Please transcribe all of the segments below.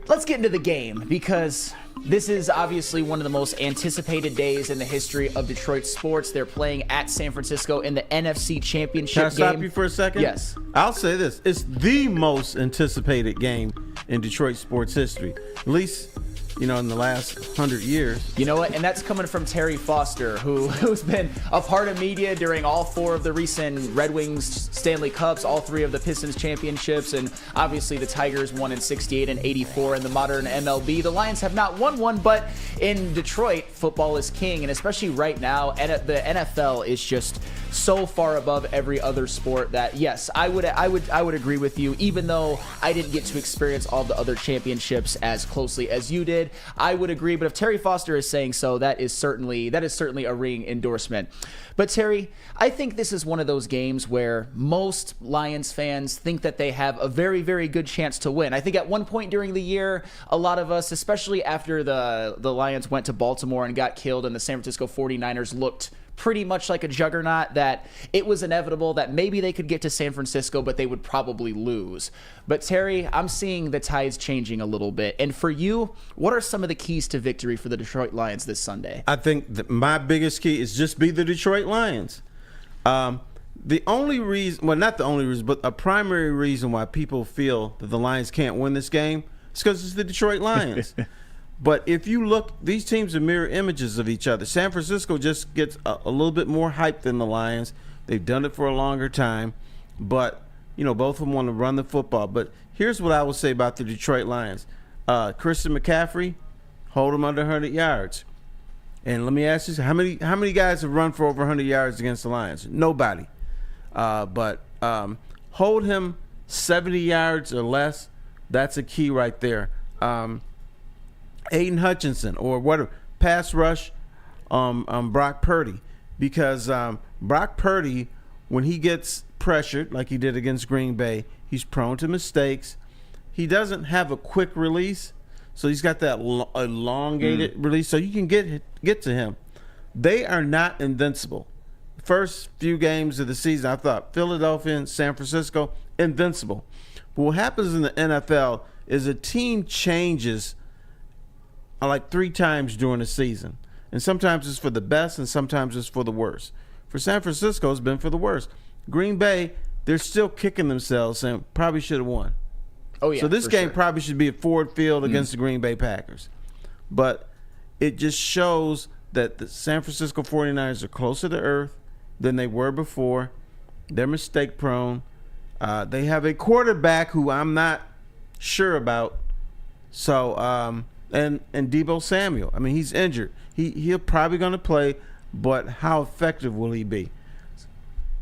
let's get into the game, because this is obviously one of the most anticipated days in the history of Detroit sports. They're playing at San Francisco in the NFC Championship Can I game. stop you for a second? Yes. I'll say this. It's the most anticipated game in Detroit sports history. At least, in the last 100 years. You know what? And that's coming from Terry Foster, who's been a part of media during all 4 of the recent Red Wings Stanley Cups, all 3 of the Pistons championships, and obviously the Tigers won in 68 and 84 in the modern MLB. The Lions have not won one, but in Detroit, football is king, and especially right now, the NFL is just so far above every other sport that, yes, I would agree with you. Even though I didn't get to experience all the other championships as closely as you did, I would agree. But if Terry Foster is saying so, that is certainly a ringing endorsement. But Terry, I think this is one of those games where most Lions fans think that they have a very, very good chance to win. I think at one point during the year, a lot of us, especially after the Lions went to Baltimore and got killed and the San Francisco 49ers looked pretty much like a juggernaut, that it was inevitable that maybe they could get to San Francisco, but they would probably lose. But Terry, I'm seeing the tides changing a little bit. And for you, what are some of the keys to victory for the Detroit Lions this Sunday? I think that my biggest key is just be the Detroit Lions. The only reason, well, not the only reason, but a primary reason why people feel that the Lions can't win this game is because it's the Detroit Lions. But if you look, these teams are mirror images of each other. San Francisco just gets a little bit more hype than the Lions. They've done it for a longer time. But, both of them want to run the football. But here's what I will say about the Detroit Lions. Christian McCaffrey, hold him under 100 yards. And let me ask you, how many guys have run for over 100 yards against the Lions? Nobody. But hold him 70 yards or less. That's a key right there. Aiden Hutchinson or whatever, pass rush Brock Purdy, because Brock Purdy, when he gets pressured like he did against Green Bay, he's prone to mistakes. He doesn't have a quick release, so he's got that elongated release, so you can get to him. They are not invincible. First few games of the season, I thought Philadelphia and San Francisco, invincible. But what happens in the NFL is a team changes like 3 times during the season. And sometimes it's for the best and sometimes it's for the worst. For San Francisco, it's been for the worst. Green Bay, they're still kicking themselves saying probably should have won. Oh, yeah. So this game probably should be at Ford Field against the Green Bay Packers. But it just shows that the San Francisco 49ers are closer to earth than they were before. They're mistake prone. They have a quarterback who I'm not sure about. So, and Deebo Samuel. I mean, he's injured. He'll probably going to play, but how effective will he be?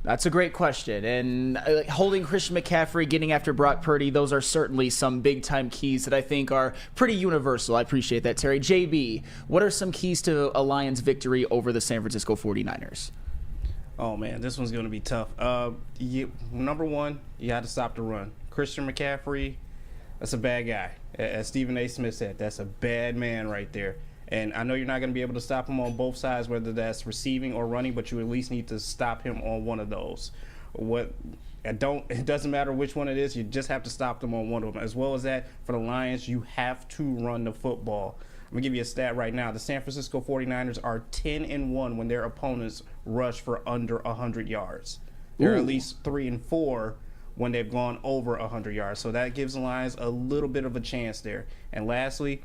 That's a great question. And holding Christian McCaffrey, getting after Brock Purdy, those are certainly some big-time keys that I think are pretty universal. I appreciate that, Terry. JB, what are some keys to a Lions victory over the San Francisco 49ers? Oh, man, this one's going to be tough. Number one, you got to stop the run. Christian McCaffrey, that's a bad guy. As Stephen A. Smith said, that's a bad man right there. And I know you're not going to be able to stop him on both sides, whether that's receiving or running, but you at least need to stop him on one of those. It doesn't matter which one it is, you just have to stop them on one of them. As well as that, for the Lions, you have to run the football. I'm going to give you a stat right now. The San Francisco 49ers are 10-1 when their opponents rush for under 100 yards. They're at least 3-4 when they've gone over 100 yards. So that gives the Lions a little bit of a chance there. And lastly,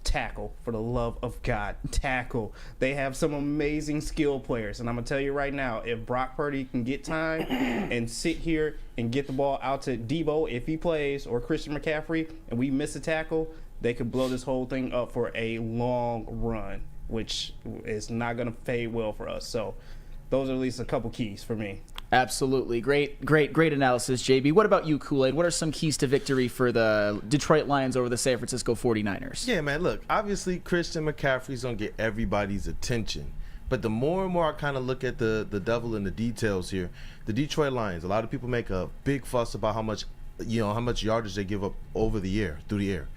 tackle. For the love of God, tackle. They have some amazing skill players. And I'm going to tell you right now, if Brock Purdy can get time and sit here and get the ball out to Deebo, if he plays, or Christian McCaffrey, and we miss a tackle, they could blow this whole thing up for a long run, which is not going to fade well for us. So those are at least a couple keys for me. Absolutely. Great analysis, JB. What about you, Kool-Aid? What are some keys to victory for the Detroit Lions over the San Francisco 49ers? Yeah, man, look, obviously Christian McCaffrey's going to get everybody's attention. But the more and more I kind of look at the devil in the details here, the Detroit Lions, a lot of people make a big fuss about how much yardage they give up through the air.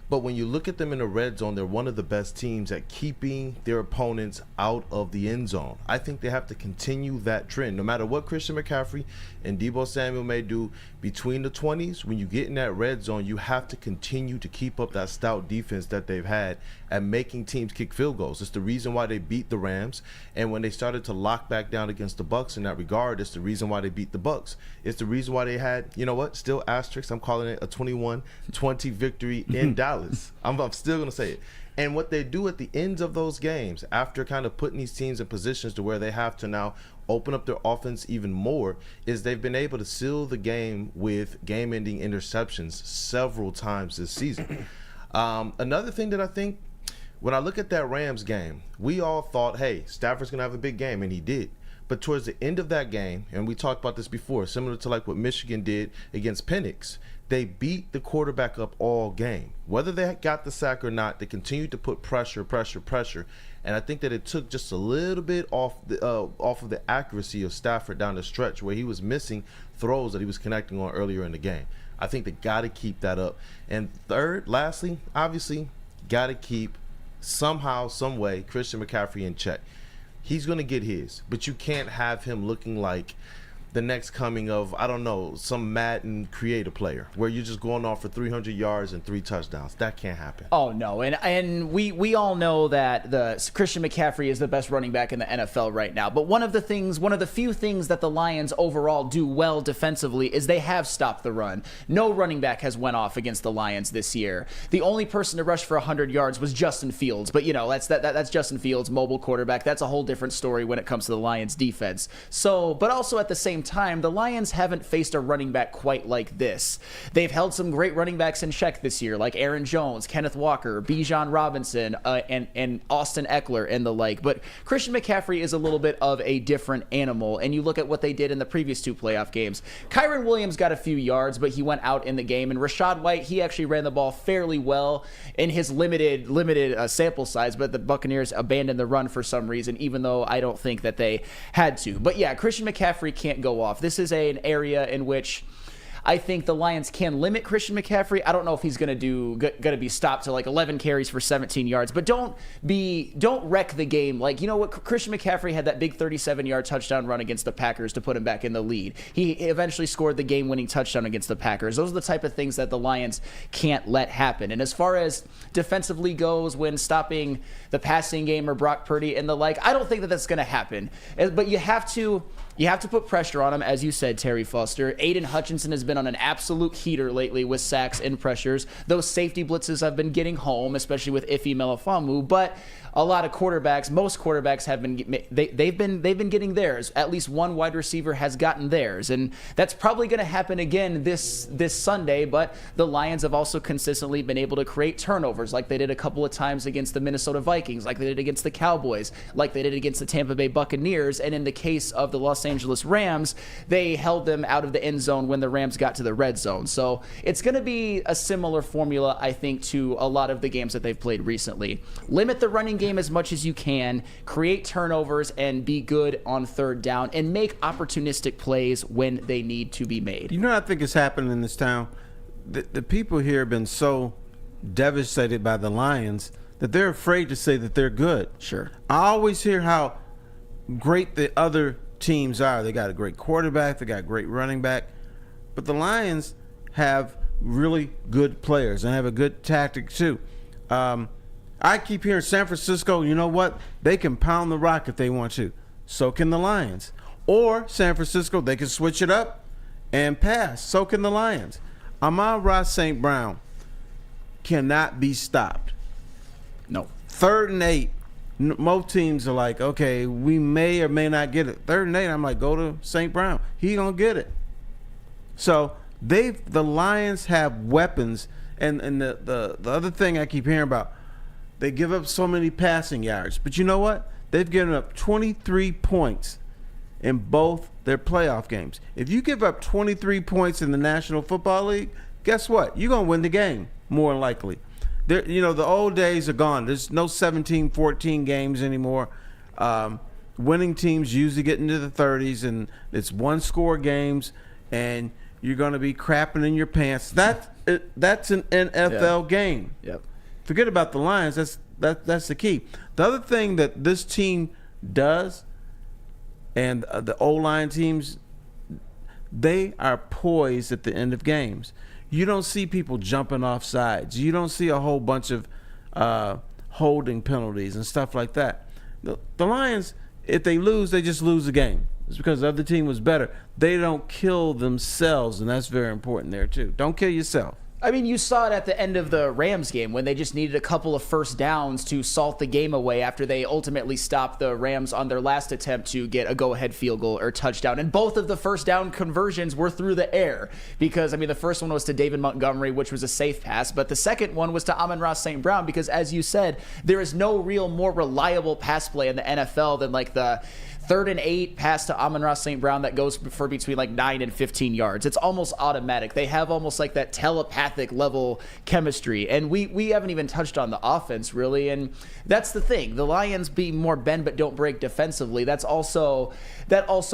But when you look at them in the red zone, they're one of the best teams at keeping their opponents out of the end zone. I think they have to continue that trend. No matter what Christian McCaffrey and Deebo Samuel may do between the 20s, when you get in that red zone, you have to continue to keep up that stout defense that they've had at making teams kick field goals. It's the reason why they beat the Rams. And when they started to lock back down against the Bucs in that regard, it's the reason why they beat the Bucs. It's the reason why they had, you know what, still asterisk, I'm calling it a 21-20 victory in Dallas. I'm still going to say it. And what they do at the ends of those games, after kind of putting these teams in positions to where they have to now open up their offense even more, is they've been able to seal the game with game-ending interceptions several times this season. Another thing that I think, when I look at that Rams game, we all thought, hey, Stafford's going to have a big game, and he did. But towards the end of that game, and we talked about this before, similar to like what Michigan did against Penix, they beat the quarterback up all game. Whether they got the sack or not, they continued to put pressure. And I think that it took just a little bit off of the accuracy of Stafford down the stretch, where he was missing throws that he was connecting on earlier in the game. I think they got to keep that up. And third, lastly, obviously, got to keep somehow, some way, Christian McCaffrey in check. He's going to get his, but you can't have him looking like the next coming of, I don't know, some Madden creator player where you're just going off for 300 yards and 3 touchdowns. That can't happen. Oh, no. And we all know that the Christian McCaffrey is the best running back in the NFL right now. But one of the few things that the Lions overall do well defensively is they have stopped the run. No running back has went off against the Lions this year. The only person to rush for 100 yards was Justin Fields. But, you know, that's Justin Fields, mobile quarterback. That's a whole different story when it comes to the Lions defense. So, but also at the same time, the Lions haven't faced a running back quite like this. They've held some great running backs in check this year, like Aaron Jones, Kenneth Walker, Bijan Robinson, and Austin Eckler and the like. But Christian McCaffrey is a little bit of a different animal, and you look at what they did in the previous 2 playoff games. Kyron Williams got a few yards, but he went out in the game, and Rachaad White, he actually ran the ball fairly well in his limited sample size, but the Buccaneers abandoned the run for some reason, even though I don't think that they had to. But yeah, Christian McCaffrey can't go off. This is an area in which I think the Lions can limit Christian McCaffrey. I don't know if he's going to be stopped to like 11 carries for 17 yards, but don't wreck the game. Like, you know what? Christian McCaffrey had that big 37-yard touchdown run against the Packers to put him back in the lead. He eventually scored the game-winning touchdown against the Packers. Those are the type of things that the Lions can't let happen. And as far as defensively goes, when stopping the passing game or Brock Purdy and the like, I don't think that that's going to happen. But you have to put pressure on him, as you said, Terry Foster. Aiden Hutchinson has been on an absolute heater lately with sacks and pressures. Those safety blitzes have been getting home, especially with Ife Melifonwu. But a lot of quarterbacks, most quarterbacks have been they've been getting theirs. At least one wide receiver has gotten theirs, and that's probably going to happen again this Sunday. But the Lions have also consistently been able to create turnovers, like they did a couple of times against the Minnesota Vikings, like they did against the Cowboys, like they did against the Tampa Bay Buccaneers, and in the case of the Los Angeles Rams, they held them out of the end zone when the Rams got to the red zone. So it's going to be a similar formula, I think, to a lot of the games that they've played recently. Limit the running game as much as you can, create turnovers, and be good on third down, and make opportunistic plays when they need to be made. You know what I think is happening in this town? The people here have been so devastated by the Lions that they're afraid to say that they're good. Sure. I always hear how great the other teams are. They got a great quarterback, they got a great running back, but the Lions have really good players and have a good tactic too. I keep hearing San Francisco, you know what? They can pound the rock if they want to. So can the Lions. Or San Francisco, they can switch it up and pass. So can the Lions. Amon-Ra St. Brown cannot be stopped. No. 3rd and 8. Most teams are like, okay, we may or may not get it. 3rd and 8, I'm like, go to St. Brown. He gonna get it. So the Lions have weapons, and the other thing I keep hearing about, they give up so many passing yards. But you know what? They've given up 23 points in both their playoff games. If you give up 23 points in the National Football League, guess what? You're going to win the game, more than likely. The old days are gone. There's no 17-14 games anymore. Winning teams usually get into the 30s, and it's one-score games. And you're going to be crapping in your pants. That's an NFL game. Yep. Forget about the Lions. That's the key. The other thing that this team does, and the O-line teams, they are poised at the end of games. You don't see people jumping off sides. You don't see a whole bunch of holding penalties and stuff like that. The Lions, if they lose, they just lose the game. It's because the other team was better. They don't kill themselves, and that's very important there too. Don't kill yourself. I mean, you saw it at the end of the Rams game when they just needed a couple of first downs to salt the game away after they ultimately stopped the Rams on their last attempt to get a go-ahead field goal or touchdown. And both of the first down conversions were through the air because, I mean, the first one was to David Montgomery, which was a safe pass, but the second one was to Amon-Ra St. Brown because, as you said, there is no real more reliable pass play in the NFL than like the 3rd and 8 pass to Amon-Ra St. Brown that goes for between like 9 and 15 yards. It's almost automatic. They have almost like that telepathic level chemistry. And we haven't even touched on the offense really. And that's the thing. The Lions being more bend but don't break defensively. That also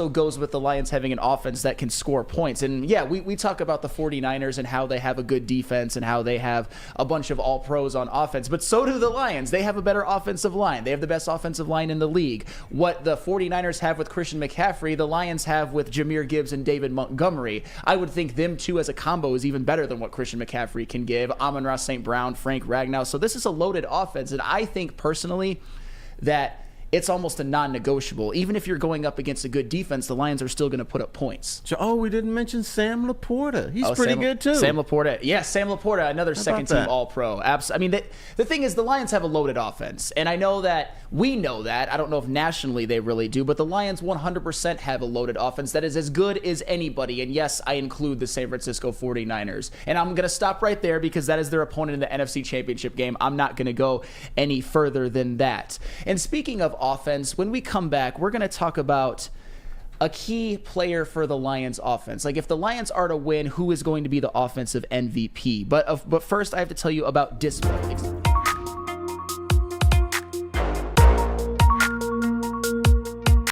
goes with the Lions having an offense that can score points. And yeah, we talk about the 49ers and how they have a good defense and how they have a bunch of all pros on offense. But so do the Lions. They have a better offensive line. They have the best offensive line in the league. What the 49ers have with Christian McCaffrey, the Lions have with Jahmyr Gibbs and David Montgomery. I would think them two as a combo is even better than what Christian McCaffrey can give. Amon-Ra St. Brown, Frank Ragnow. So this is a loaded offense, and I think personally that it's almost a non-negotiable. Even if you're going up against a good defense, the Lions are still going to put up points. Oh, we didn't mention Sam Laporta. He's pretty good too. Sam Laporta. Yeah, Sam Laporta, another second-team All-Pro. I mean, the thing is, the Lions have a loaded offense, and I know that we know that. I don't know if nationally they really do, but the Lions 100% have a loaded offense that is as good as anybody, and yes, I include the San Francisco 49ers. And I'm going to stop right there because that is their opponent in the NFC Championship game. I'm not going to go any further than that. And speaking of offense, when we come back, we're going to talk about a key player for the Lions offense. Like if the Lions are to win, who is going to be the offensive MVP? But first, I have to tell you about Dispo.